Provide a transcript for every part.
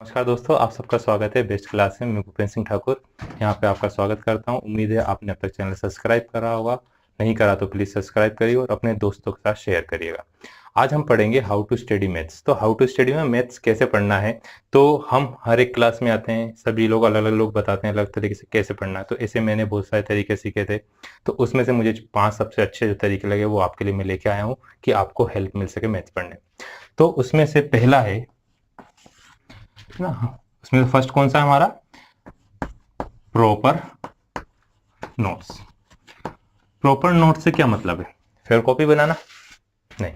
नमस्कार दोस्तों, आप सबका स्वागत है बेस्ट क्लास में। मैं भूपेंद्र सिंह ठाकुर यहाँ पे आपका स्वागत करता हूँ। उम्मीद है आपने अब तक चैनल सब्सक्राइब करा होगा। नहीं करा तो प्लीज़ सब्सक्राइब करिए और अपने दोस्तों के साथ शेयर करिएगा। आज हम पढ़ेंगे हाउ टू स्टडी मैथ्स। तो हाउ टू स्टडी में मैथ्स कैसे पढ़ना है, तो हम हर एक क्लास में आते हैं, सभी लोग अलग अलग लोग बताते हैं अलग तरीके से कैसे पढ़ना है। तो ऐसे मैंने बहुत सारे तरीके सीखे थे, तो उसमें से मुझे 5 सबसे अच्छे जो तरीके लगे वो आपके लिए मैं लेके आया हूँ कि आपको हेल्प मिल सके मैथ्स पढ़ने। तो उसमें से पहला है ना, उसमें फर्स्ट कौन सा है हमारा, प्रॉपर नोट्स। प्रॉपर नोट से क्या मतलब है, फेयर कॉपी बनाना नहीं।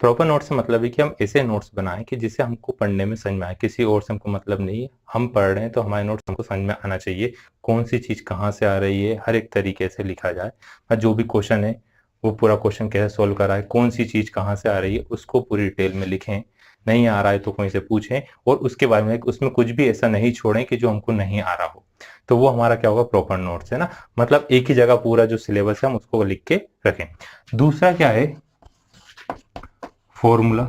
प्रॉपर नोट से मतलब है कि हम ऐसे नोट्स बनाएं कि जिससे हमको पढ़ने में समझ में आए, किसी और से हमको मतलब नहीं है। हम पढ़ रहे हैं तो हमारे नोट्स हमको समझ में आना चाहिए, कौन सी चीज़ कहाँ से आ रही है, हर एक तरीके से लिखा जाए। और जो भी क्वेश्चन है वो पूरा क्वेश्चन कैसे सोल्व करा है, कौन सी चीज़ कहाँ से आ रही है, उसको पूरी डिटेल में लिखें। नहीं आ रहा है तो कोई से पूछें और उसके बारे में उसमें कुछ भी ऐसा नहीं छोड़ें कि जो हमको नहीं आ रहा हो। तो वो हमारा क्या होगा, प्रॉपर नोट्स है ना। मतलब एक ही जगह पूरा जो सिलेबस है हम उसको लिख के रखें। दूसरा क्या है, फॉर्मूला।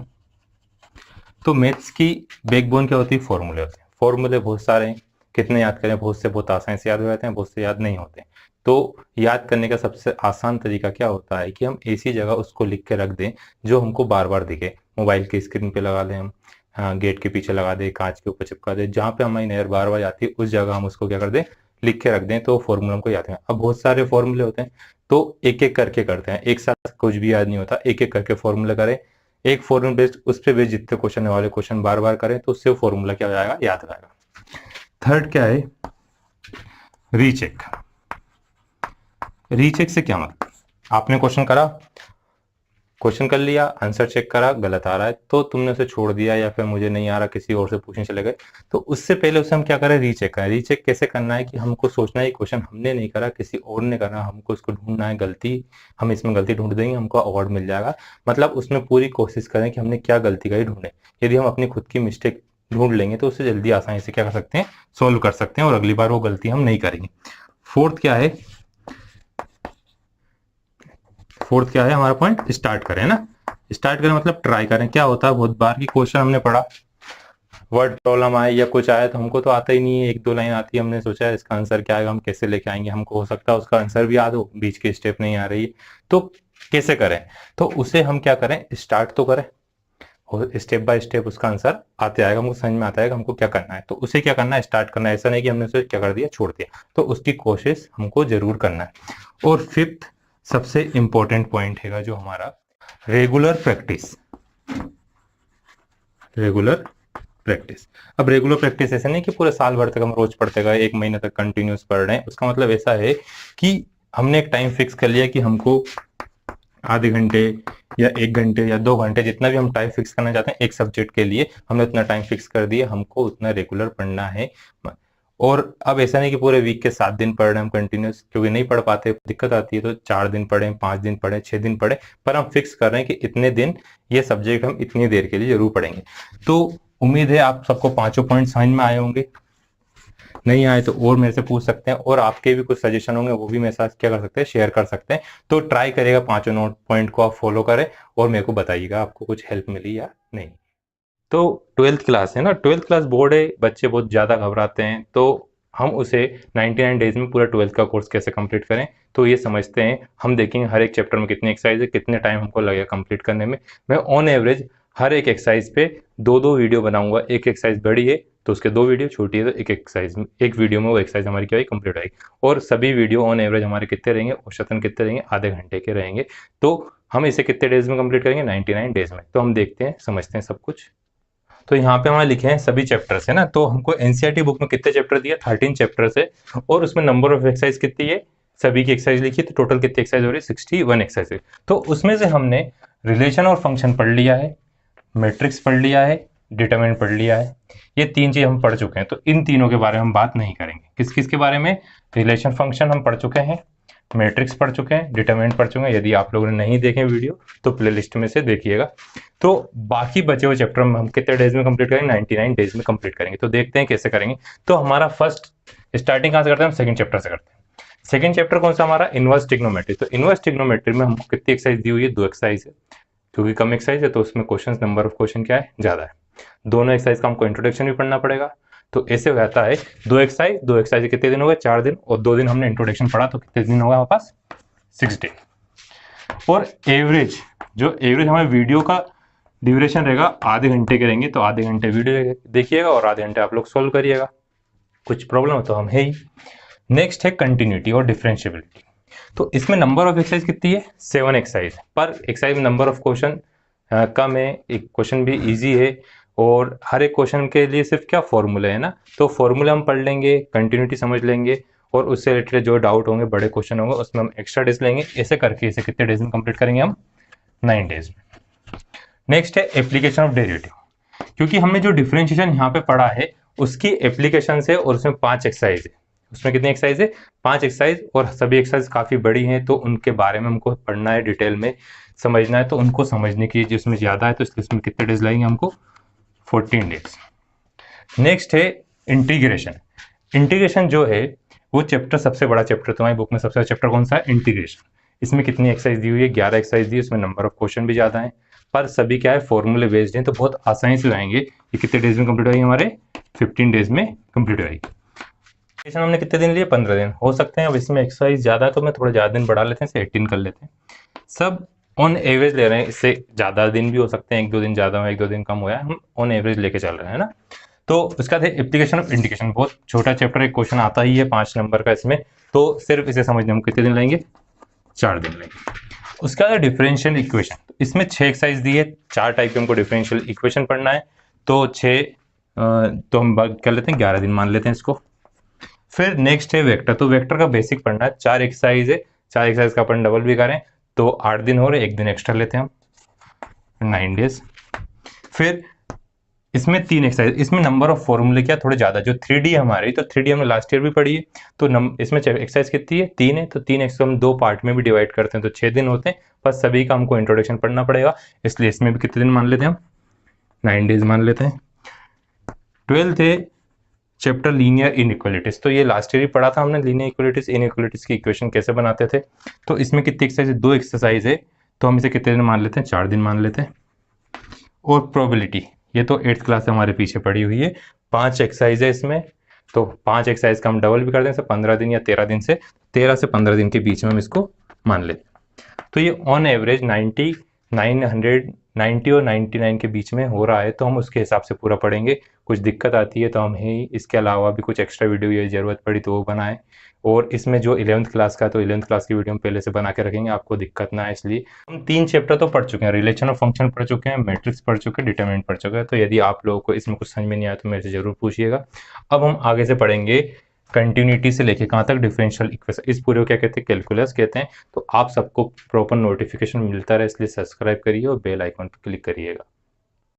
तो मैथ्स की बैकबोन क्या होती है, फॉर्मूले होते हैं। फॉर्मूले बहुत सारे हैं, कितने याद करें, बहुत से बहुत आसानी से याद हो जाते हैं, बहुत से याद नहीं होते। तो याद करने का सबसे आसान तरीका क्या होता है कि हम ऐसी जगह उसको लिख के रख दें जो हमको बार बार दिखे। मोबाइल की स्क्रीन पे लगा लें हम, हाँ, गेट के पीछे लगा दें, कांच के ऊपर चिपका दें, जहाँ पे हमारी नजर बार बार आती है उस जगह हम उसको क्या कर दें, लिख के रख दें, तो फॉर्मूला हमको याद है। अब बहुत सारे फॉर्मूले होते हैं तो एक एक करके करते हैं, एक साथ कुछ भी याद नहीं होता। एक एक करके फॉर्मूला करें, एक फॉर्मूला बेस्ड उस पे बेस्ड जितने क्वेश्चन है वाले क्वेश्चन बार बार करें तो उससे फॉर्मूला क्या हो जाएगा, याद रहेगा। थर्ड क्या है, रीचेक। रीचेक से क्या मतलब, आपने क्वेश्चन करा, क्वेश्चन कर लिया, आंसर चेक करा, गलत आ रहा है तो तुमने उसे छोड़ दिया, या फिर मुझे नहीं आ रहा किसी और से पूछने चले गए, तो उससे पहले उसे हम क्या करें, रीचेक करें। रीचेक कैसे करना है कि हमको सोचना है क्वेश्चन हमने नहीं करा, किसी और ने करा, हमको उसको ढूंढना है गलती, हम इसमें गलती ढूंढ देंगे, हमको अवार्ड मिल जाएगा। मतलब उसमें पूरी कोशिश करें कि हमने क्या गलती करी ढूंढे। यदि हम अपनी खुद की मिस्टेक ढूंढ लेंगे तो उससे जल्दी आसानी से क्या कर सकते हैं, सोल्व कर सकते हैं और अगली बार वो गलती हम नहीं करेंगे। फोर्थ क्या है, फोर्थ क्या है हमारा पॉइंट, स्टार्ट करें ना। स्टार्ट करें मतलब ट्राई करें। क्या होता है बहुत बार की क्वेश्चन हमने पढ़ा, वर्ड प्रॉब्लम आए या कुछ आया तो हमको तो आता ही नहीं है, एक दो लाइन आती है, हमने सोचा है इसका आंसर क्या आएगा, हम कैसे लेके आएंगे, हमको हो सकता है उसका आंसर भी याद हो, बीच के स्टेप नहीं आ रही है, तो कैसे करें। तो उसे हम क्या करें, स्टार्ट तो करें और स्टेप बाय स्टेप उसका आंसर आते आएगा, हमको समझ में आता है कि हमको क्या करना है। तो उसे क्या करना है, स्टार्ट करना है। ऐसा नहीं कि हमने उसे क्या कर दिया, छोड़ दिया। तो उसकी कोशिश हमको जरूर करना है। और फिफ्थ सबसे इंपॉर्टेंट पॉइंट है जो हमारा, रेगुलर प्रैक्टिस। Regular practice. अब रेगुलर प्रैक्टिस ऐसे नहीं कि पूरे साल भर तक हम रोज पढ़ते गए, एक महीने तक कंटिन्यूस पढ़ रहे हैं। उसका मतलब ऐसा है कि हमने एक टाइम फिक्स कर लिया कि हमको आधे घंटे या 1 घंटे या 2 घंटे, जितना भी हम टाइम फिक्स करना चाहते हैं एक सब्जेक्ट के लिए, हमने उतना टाइम फिक्स कर दिया, हमको उतना रेगुलर पढ़ना है। और अब ऐसा नहीं कि पूरे वीक के 7 दिन पढ़ रहे हैं हम कंटिन्यूस, क्योंकि नहीं पढ़ पाते, दिक्कत आती है, तो 4 दिन पढ़े, 5 दिन पढ़े, 6 दिन पढ़े, पर हम फिक्स कर रहे हैं कि इतने दिन ये सब्जेक्ट हम इतनी देर के लिए जरूर पढ़ेंगे। तो उम्मीद है आप सबको पांचों पॉइंट समझ में आए होंगे। नहीं आए तो और मेरे से पूछ सकते हैं, और आपके भी कुछ सजेशन होंगे वो भी मेरे साथ क्या कर सकते हैं, शेयर कर सकते हैं। तो ट्राई करेगा, पांचों नोट पॉइंट को आप फॉलो करें और मेरे को बताइएगा आपको कुछ हेल्प मिली या नहीं। तो 12th क्लास है ना, 12th क्लास बोर्ड है, बच्चे बहुत ज़्यादा घबराते हैं, तो हम उसे 99 डेज में पूरा 12th का कोर्स कैसे कंप्लीट करें, तो ये समझते हैं। हम देखेंगे हर एक चैप्टर में कितनी एक्सरसाइज है, कितने टाइम हमको लगेगा कंप्लीट करने में। मैं ऑन एवरेज हर एक एक्सरसाइज पे 2-2 वीडियो बनाऊंगा। एक एक्सरसाइज बड़ी है तो उसके 2 वीडियो, छोटी है तो एक एक्सरसाइज, एक वीडियो में वो एक्सरसाइज हमारी क्या है, कंप्लीट आएगी। और सभी वीडियो ऑन एवरेज हमारे कितने रहेंगे, औसतन कितने रहेंगे, आधे घंटे के रहेंगे। तो हम इसे कितने डेज में कंप्लीट करेंगे, 99 डेज में। तो हम देखते हैं, समझते हैं सब कुछ। तो यहाँ पे हमारे लिखे हैं सभी चैप्टर्स है ना, तो हमको एनसीईआरटी बुक में कितने चैप्टर दिया, 13 चैप्टर्स है, और उसमें नंबर ऑफ एक्सरसाइज कितनी है, सभी की एक्सरसाइज लिखी, तो टोटल कितनी एक्सरसाइज हो रही है, 61 एक्सरसाइज। तो उसमें से हमने रिलेशन और फंक्शन पढ़ लिया है, मैट्रिक्स पढ़ लिया है, डिटरमिनेंट पढ़ लिया है। ये 3 चीज हम पढ़ चुके हैं, तो इन तीनों के बारे में हम बात नहीं करेंगे। किस किस के बारे में, रिलेशन फंक्शन हम पढ़ चुके हैं, मैट्रिक्स पढ़ चुके हैं, डिटरमिनेंट पढ़ चुके हैं। यदि आप लोगों ने नहीं देखे वीडियो तो प्लेलिस्ट में से देखिएगा। तो बाकी बचे हुए चैप्टर में हम कितने डेज में कंप्लीट करेंगे, 99 डेज में कंप्लीट करेंगे। तो देखते हैं कैसे करेंगे। तो हमारा फर्स्ट स्टार्टिंग कहाँ से करते हैं, हम सेकंड चैप्टर से करते हैं। सेकंड चैप्टर कौन सा हमारा, इनवर्स ट्रिग्नोमेट्री। तो इनवर्स ट्रिग्नोमेट्री में हमको कितनी एक्सरसाइज दी हुई है, 2 एक्सरसाइज है, क्योंकि कम एक्सरसाइज है तो उसमें क्वेश्चन, नंबर ऑफ क्वेश्चन क्या है, ज्यादा है। दोनों एक्सरसाइज का हमको इंट्रोडक्शन भी पढ़ना पड़ेगा। तो ऐसे हो जाता है 2 एक्सरसाइज कितने दिन हो गए, 4 दिन, और 2 दिन हमने इंट्रोडक्शन पढ़ा तो कितने दिन होगा हमारे पास, 6 डे। और एवरेज, जो एवरेज हमारे वीडियो का ड्यूरेशन रहेगा आधे घंटे के रहेंगे, तो आधे घंटे वीडियो देखिएगा और आधे घंटे आप लोग सोल्व करिएगा, कुछ प्रॉब्लम हो तो हम है ही। नेक्स्ट है कंटिन्यूटी और डिफरेंशियबिलिटी। तो इसमें नंबर ऑफ एक्सरसाइज कितनी है, 7 एक्सरसाइज। पर एक्सरसाइज में नंबर ऑफ क्वेश्चन कम है, एक क्वेश्चन भी इजी है, और हर एक क्वेश्चन के लिए सिर्फ क्या फॉर्मूला है ना, तो फॉर्मूला हम पढ़ लेंगे, कंटिन्यूटी समझ लेंगे, और उससे रिलेटेड जो डाउट होंगे, बड़े क्वेश्चन होंगे, उसमें हम एक्स्ट्रा डेज लेंगे। ऐसे करके इसे कितने डेज में कंप्लीट करेंगे हम, 9 डेज में। नेक्स्ट है एप्लीकेशन ऑफ डेरिवेटिव, क्योंकि हमने जो डिफरेंशिएशन यहाँ पे पढ़ा है उसकी एप्लीकेशन है, और उसमें 5 एक्सरसाइज है। उसमें कितनी एक्सरसाइज है, 5 एक्सरसाइज, और सभी एक्सरसाइज काफ़ी बड़ी हैं, तो उनके बारे में हमको पढ़ना है, डिटेल में समझना है। तो उनको समझने की जिसमें ज़्यादा है, तो इसमें कितने डेज लगेंगे हमको, 14 डेज। नेक्स्ट है इंटीग्रेशन। इंटीग्रेशन जो है वो चैप्टर सबसे बड़ा चैप्टर, तुम्हारी बुक में सबसे बड़ा चैप्टर कौन सा है, इंटीग्रेशन। इसमें कितनी एक्सरसाइज दी हुई है, 11 एक्सरसाइज दी है, उसमें नंबर ऑफ क्वेश्चन भी ज़्यादा है, पर सभी क्या है, फॉर्मूले बेस्ड हैं, तो बहुत आसानी से आएंगे। ये कितने डेज में कंप्लीट होगी, हमारे 15 डेज में कंप्लीट होगी। हमने कितने दिन लिए, 15 दिन हो सकते हैं। अब इसमें एक्सरसाइज ज़्यादा है तो मैं थोड़ा ज़्यादा दिन बढ़ा लेते हैं, 18 कर लेते हैं। सब ऑन एवरेज ले रहे हैं, इससे ज़्यादा दिन भी हो सकते हैं, 1-2 दिन ज़्यादा हो, 1-2 दिन कम हुआ है, हम ऑन एवरेज लेके चल रहे हैं ना। तो उसका है एप्लीकेशन ऑफ इंडिकेशन, बहुत छोटा चैप्टर, एक क्वेश्चन आता ही है 5 नंबर का इसमें, तो सिर्फ इसे समझने हम कितने दिन लेंगे, 4 दिन लेंगे। उसका है डिफरेंशियल इक्वेशन। इसमें 6 एक्सरसाइज दी है, 4 टाइप के हमको डिफरेंशियल इक्वेशन पढ़ना है, तो 6 तो हम कर लेते हैं, 11 दिन मान लेते हैं इसको। फिर नेक्स्ट है वेक्टर, तो वेक्टर का बेसिक पढ़ना है, 4 एक्सरसाइज है, 4 एक्सरसाइज का अपन डबल भी करें तो 8 दिन हो रहे, 1 दिन एक्स्ट्रा लेते हैं हम, 9 डेज। फिर इसमें 3 एक्सरसाइज, इसमें नंबर ऑफ फॉर्मूले क्या थोड़े ज़्यादा, जो 3D हमारी, तो 3D हमने लास्ट ईयर भी पढ़ी है, तो इसमें एक्सरसाइज कितनी है, 3 है, तो 3 एक्सरसाइज हम 2 पार्ट में भी डिवाइड करते हैं, तो 6 दिन होते हैं, पर सभी का हमको इंट्रोडक्शन पढ़ना पड़ेगा, इसलिए इसमें भी कितने दिन मान लेते हैं हम, 9 डेज मान लेते हैं। 12th है चैप्टर लीनियर इनइक्वालिटीज, तो ये लास्ट ईयर ही पढ़ा था हमने, लीनियर इक्वालिटीज, इनइक्वालिटीज की इक्वेशन कैसे बनाते थे। तो इसमें कितनी एक्सरसाइज है, 2 एक्सरसाइज है, तो हम इसे कितने दिन मान लेते हैं, 4 दिन मान लेते हैं। और प्रोबेबिलिटी, ये तो 8th क्लास से हमारे पीछे पड़ी हुई है, 5 एक्सरसाइज है इसमें, तो 5 एक्सरसाइज का हम डबल भी कर दें, 15 दिन या 13 दिन से, 13 से 15 दिन के बीच में हम इसको मान लेते हैं। तो ये ऑन एवरेज 90 और 99 के बीच में हो रहा है, तो हम उसके हिसाब से पूरा पढ़ेंगे। कुछ दिक्कत आती है तो हम ही इसके अलावा भी कुछ एक्स्ट्रा वीडियो ये ज़रूरत पड़ी तो वो बनाएं, और इसमें जो 11th क्लास का, तो 11th क्लास की वीडियो हम पहले से बना के रखेंगे, आपको दिक्कत ना है। इसलिए हम 3 चैप्टर तो पढ़ चुके हैं, रिलेशन ऑफ फंक्शन पढ़ चुके हैं, मैट्रिक्स पढ़ चुके हैं, डिटरमिनेंट पढ़ चुके हैं। तो यदि आप लोगों को इसमें कुछ समझ में नहीं आया तो मेरे से ज़रूर पूछिएगा। अब हम आगे से पढ़ेंगे कंटिन्यूटी से लेके कहाँ तक, डिफरेंशियल इक्वेशन, इस पूरे को क्या कहते हैं, कैलकुलस कहते हैं। तो आप सबको प्रॉपर नोटिफिकेशन मिलता रहे, इसलिए सब्सक्राइब करिए और बेल आइकन पर क्लिक करिएगा।